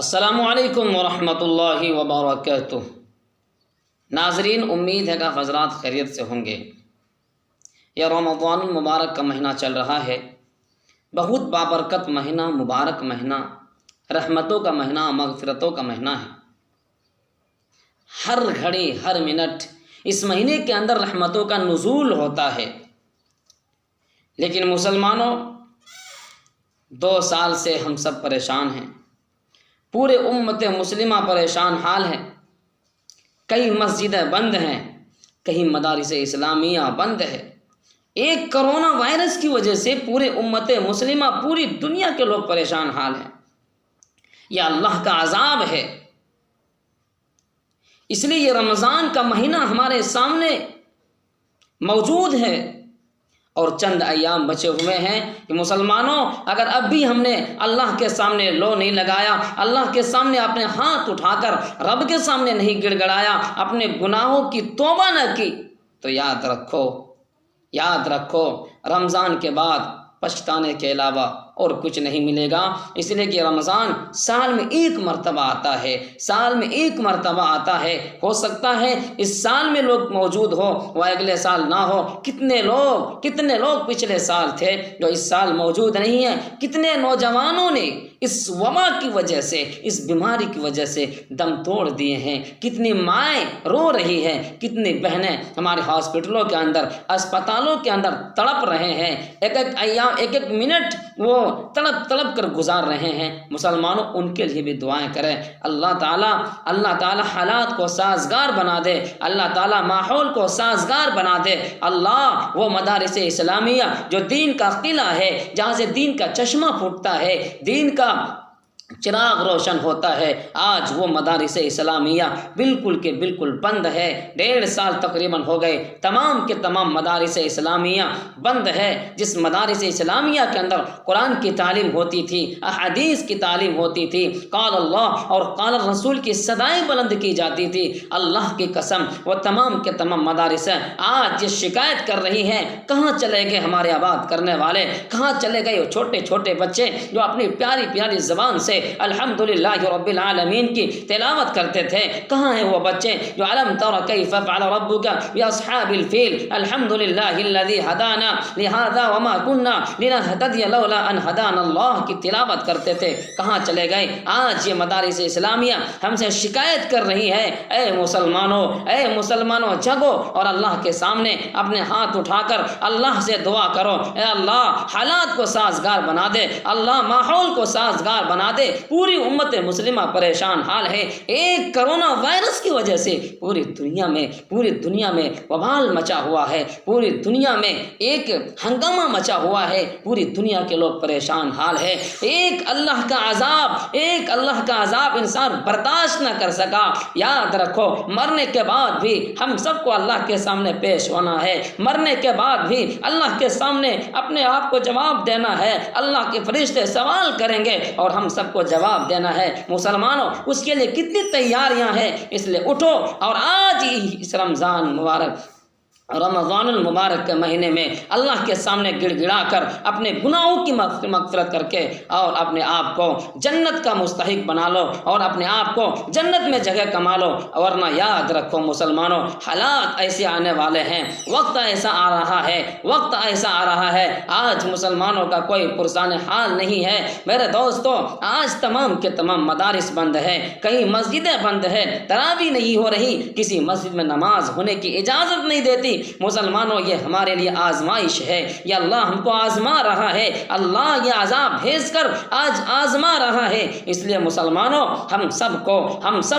السلام علیکم ورحمۃ اللہ وبرکاتہ۔ ناظرین، امید ہے کہ حضرات خیریت سے ہوں گے۔ یہ رمضان المبارک کا مہینہ چل رہا ہے، بہت بابرکت مہینہ، مبارک مہینہ، رحمتوں کا مہینہ، مغفرتوں کا مہینہ ہے۔ ہر گھڑی ہر منٹ اس مہینے کے اندر رحمتوں کا نزول ہوتا ہے، لیکن مسلمانوں 2 سال سے ہم سب پریشان ہیں، پورے امت مسلمہ پریشان حال ہے۔ کئی مسجدیں بند ہیں، کہیں مدارس اسلامیہ بند ہے۔ ایک کرونا وائرس کی وجہ سے پورے امت مسلمہ، پوری دنیا کے لوگ پریشان حال ہیں۔ یہ اللہ کا عذاب ہے۔ اس لیے یہ رمضان کا مہینہ ہمارے سامنے موجود ہے اور چند ایام بچے ہوئے ہیں کہ مسلمانوں، اگر اب بھی ہم نے اللہ کے سامنے لو نہیں لگایا، اللہ کے سامنے اپنے ہاتھ اٹھا کر رب کے سامنے نہیں گڑ گڑایا، اپنے گناہوں کی توبہ نہ کی، تو یاد رکھو رمضان کے بعد پچھتانے کے علاوہ اور کچھ نہیں ملے گا۔ اس لیے کہ رمضان سال میں ایک مرتبہ آتا ہے، سال میں ایک مرتبہ آتا ہے۔ ہو سکتا ہے اس سال میں لوگ موجود ہو، وہ اگلے سال نہ ہو۔ کتنے لوگ پچھلے سال تھے جو اس سال موجود نہیں ہیں۔ کتنے نوجوانوں نے اس وبا کی وجہ سے، اس بیماری کی وجہ سے دم توڑ دیے ہیں۔ کتنی مائیں رو رہی ہیں، کتنی بہنیں ہمارے ہاسپٹلوں کے اندر، اسپتالوں کے اندر تڑپ رہے ہیں۔ ایک منٹ وہ تڑپ کر گزار رہے ہیں۔ مسلمانوں، ان کے لیے بھی دعائیں کریں۔ اللہ تعالی حالات کو سازگار بنا دے، اللہ تعالی ماحول کو سازگار بنا دے۔ اللہ وہ مدارس اسلامیہ جو دین کا قلعہ ہے، جہاں سے دین کا چشمہ پھوٹتا ہے، دین کا چراغ روشن ہوتا ہے، آج وہ مدارس اسلامیہ بالکل کے بالکل بند ہے۔ 1.5 سال تقریباً ہو گئے، تمام کے تمام مدارس اسلامیہ بند ہے۔ جس مدارس اسلامیہ کے اندر قرآن کی تعلیم ہوتی تھی، احادیث کی تعلیم ہوتی تھی، قال اللہ اور قال الرسول کی صدائیں بلند کی جاتی تھی، اللہ کی قسم وہ تمام کے تمام مدارس آج یہ شکایت کر رہی ہیں، کہاں چلے گئے ہمارے آباد کرنے والے، کہاں چلے گئے وہ چھوٹے چھوٹے بچے جو اپنی پیاری پیاری زبان سے الحمدللہ رب العالمین کی تلاوت کرتے تھے؟ کہاں ہیں وہ بچے جو علم تر کیف فعل ربک باصحاب الفیل، الحمدللہ الذی ہدانا لہذا وما کنا لنہتدی لولا ان ہدانا اللہ کی تلاوت کرتے تھے؟ کہاں چلے گئے؟ آج یہ مدارس اسلامیہ ہم سے شکایت کر رہی ہے، اے مسلمانوں جگو اور اللہ کے سامنے اپنے ہاتھ اٹھا کر اللہ سے دعا کرو، اے اللہ حالات کو سازگار بنا دے، اللہ ماحول کو سازگار بنا دے۔ پوری امت مسلمہ پریشان حال ہے۔ ایک کرونا وائرس کی وجہ سے پوری دنیا میں وبال مچا ہوا ہے، پوری دنیا میں ایک ہنگامہ مچا ہوا ہے، پوری دنیا کے لوگ پریشان حال ہے۔ ایک اللہ کا عذاب انسان برداشت نہ کر سکا۔ یاد رکھو، مرنے کے بعد بھی ہم سب کو اللہ کے سامنے پیش ہونا ہے، مرنے کے بعد بھی اللہ کے سامنے اپنے آپ کو جواب دینا ہے۔ اللہ کے فرشتے سوال کریں گے اور ہم سب کو جواب دینا ہے۔ مسلمانوں، اس کے لیے کتنی تیاریاں ہیں، اس لیے اٹھو اور آج ہی اس رمضان المبارک کے مہینے میں اللہ کے سامنے گڑ گڑا کر اپنے گناہوں کی مغفرت کر کے اور اپنے آپ کو جنت کا مستحق بنا لو اور اپنے آپ کو جنت میں جگہ کما لو، ورنہ یاد رکھو مسلمانوں، حالات ایسے آنے والے ہیں، وقت ایسا آ رہا ہے۔ آج مسلمانوں کا کوئی پرسان حال نہیں ہے۔ میرے دوستو، آج تمام کے تمام مدارس بند ہیں، کئی مسجدیں بند ہیں، تراویح نہیں ہو رہی، کسی مسجد میں نماز ہونے کی اجازت نہیں دیتی۔ مسلمانوں، یہ ہمارے لیے آزمائش ہے، یہ اللہ ہم کو آزما رہا ہے، اللہ یہ عذاب بھیج کر آج آزما رہا ہے۔ اس لیے مسلمانوں، ہم سب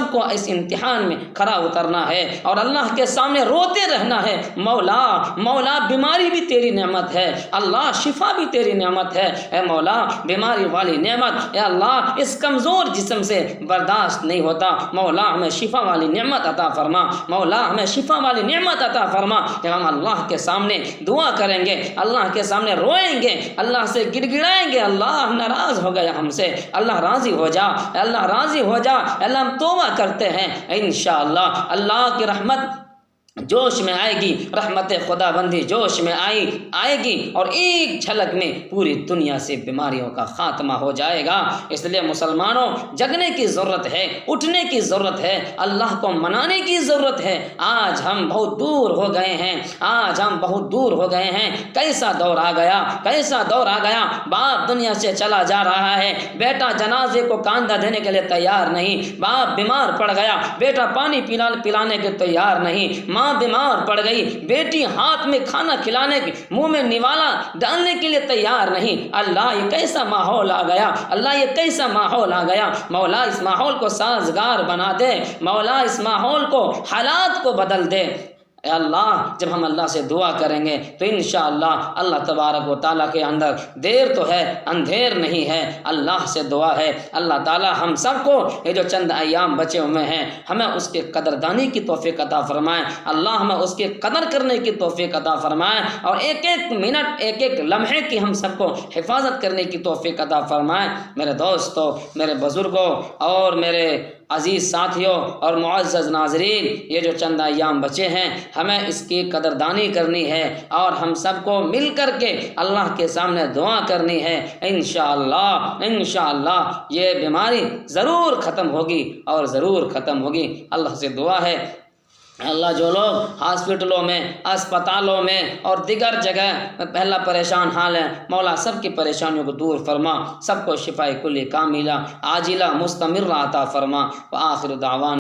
کو اس امتحان میں کھڑا اترنا ہے اور اللہ کے سامنے روتے رہنا ہے، مولا بیماری بھی تیری نعمت ہے، اللہ شفا بھی تیری نعمت ہے، اے مولا بیماری والی نعمت، اے اللہ اس کمزور جسم سے برداشت نہیں ہوتا، مولا ہمیں شفا والی نعمت عطا فرما، مولا ہمیں شفا والی نعمت عطا فرما۔ جب ہم اللہ کے سامنے دعا کریں گے، اللہ کے سامنے روئیں گے، اللہ سے گڑ گڑائیں گے، اللہ ناراض ہو گیا ہم سے، اللہ راضی ہو جا، اللہ راضی ہو جا، اللہ ہم توبہ کرتے ہیں، انشاءاللہ اللہ کی رحمت جوش میں آئے گی، رحمت خدا بندی جوش میں آئے گی، اور ایک جھلک میں پوری دنیا سے بیماریوں کا خاتمہ ہو جائے گا۔ اس لیے مسلمانوں، جگنے کی ضرورت ہے، اٹھنے کی ضرورت ہے، اللہ کو منانے کی ضرورت ہے۔ آج ہم بہت دور ہو گئے ہیں، آج ہم بہت دور ہو گئے ہیں۔ کیسا دور آ گیا، کیسا دور آ گیا، باپ دنیا سے چلا جا رہا ہے، بیٹا جنازے کو کاندھا دینے کے لیے تیار نہیں، باپ بیمار پڑ گیا، بیٹا پانی پلانے کے تیار نہیں، ماں بیمار پڑ گئی، بیٹی ہاتھ میں کھانا کھلانے کے منہ میں نوالا ڈالنے کے لیے تیار نہیں۔ اللہ یہ کیسا ماحول آ گیا، اللہ یہ کیسا ماحول آ گیا۔ مولا اس ماحول کو سازگار بنا دے، مولا اس ماحول کو، حالات کو بدل دے۔ اے اللہ، جب ہم اللہ سے دعا کریں گے تو انشاءاللہ اللہ تبارک و تعالیٰ کے اندر دیر تو ہے، اندھیر نہیں ہے۔ اللہ سے دعا ہے، اللہ تعالیٰ ہم سب کو یہ جو چند ایام بچے ہوئے ہیں، ہمیں اس کے قدردانی کی توفیق عطا فرمائیں۔ اللہ ہمیں اس کے قدر کرنے کی توفیق عطا فرمائیں، اور ایک ایک منٹ، ایک ایک لمحے کی ہم سب کو حفاظت کرنے کی توفیق عطا فرمائیں۔ میرے دوستوں، میرے بزرگوں اور میرے عزیز ساتھیوں اور معزز ناظرین، یہ جو چند ایام بچے ہیں، ہمیں اس کی قدردانی کرنی ہے، اور ہم سب کو مل کر کے اللہ کے سامنے دعا کرنی ہے۔ انشاءاللہ یہ بیماری ضرور ختم ہوگی، اور ضرور ختم ہوگی۔ اللہ سے دعا ہے، اللہ جو لوگ ہاسپٹلوں میں، اسپتالوں میں اور دیگر جگہ پہلا پریشان حال ہیں، مولا سب کی پریشانیوں کو دور فرما، سب کو شفائے کلی کاملہ عاجلہ مستمرہ عطا فرما۔ وآخر دعوانا